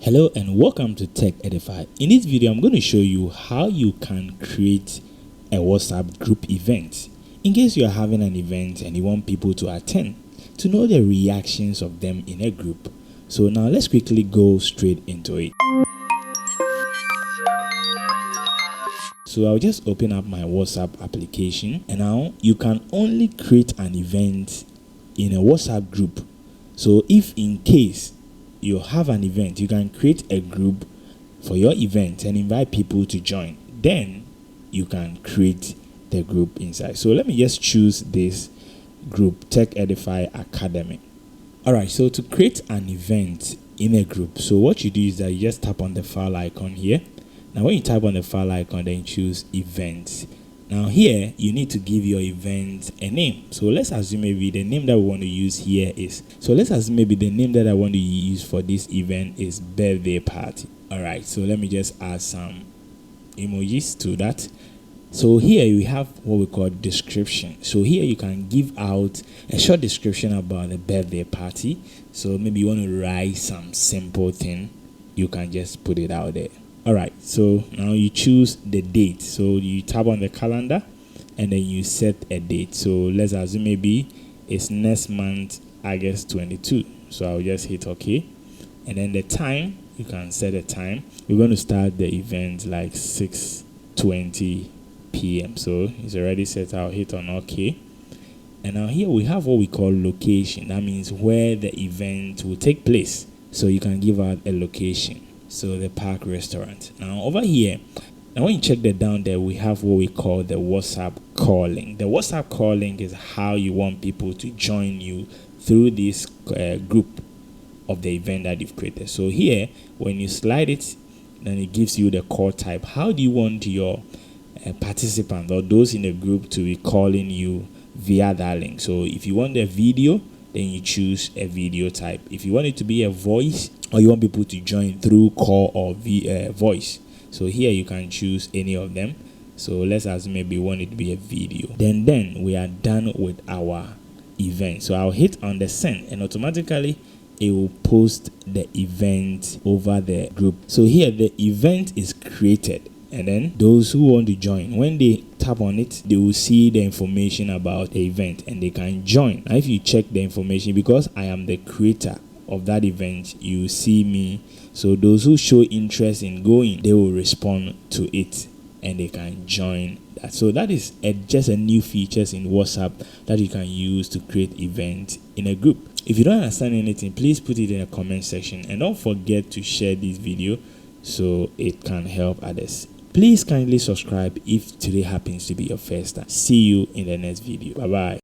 Hello and welcome to Tech Edify. In this video, I'm going to show you how you can create a WhatsApp group event. In case you are having an event and you want people to attend, to know the reactions of them in a group. So now let's quickly go straight into it. So I'll just open up my WhatsApp application, and now you can only create an event in a WhatsApp group. So if in case you have an event, you can create a group for your event and invite people to join. Then you can create the group inside. So let me just choose this group, Tech Edify Academy. Alright, so to create an event in a group, so what you do is that you just tap on the file icon here. Now when you tap on the file icon, then you choose events. Now here you need to give your event a name. So let's assume maybe the name that we want to use here is, so let's assume maybe the name that I want to use for this event is birthday party. Alright, so let me just add some emojis to that. So here we have what we call description. So here you can give out a short description about the birthday party. So maybe you want to write some simple thing, you can just put it out there. Alright, so now you choose the date. So you tap on the calendar and then you set a date. So let's assume maybe it's next month, August 22. So I'll just hit OK. And then the time, you can set a time. We're going to start the event like 6:20 p.m. So it's already set. I'll hit on OK. And now here we have what we call location. That means where the event will take place. So you can give out a location. So the Park Restaurant. Now over here, now when you check that down there, we have what we call the WhatsApp calling. The WhatsApp calling is how you want people to join you through this group of the event that you've created. So here, when you slide it, then it gives you the call type. How do you want your participants or those in the group to be calling you via that link? So if you want a video, then you choose a video type. If you want it to be a voice, or you want people to join through call or voice, so here you can choose any of them. So let's assume maybe we want it to be a video. Then we are done with our event. So I'll hit on the send and automatically it will post the event over the group. So here the event is created, and then those who want to join, when they tap on it, they will see the information about the event and they can join. Now if you check the information, because I am the creator of that event, you see me. So those who show interest in going, they will respond to it and they can join that. So that is just a new features in WhatsApp that you can use to create events in a group. If you don't understand anything, please put it in the comment section and don't forget to share this video so it can help others. Please kindly subscribe if today happens to be your first time. See you in the next video. Bye bye.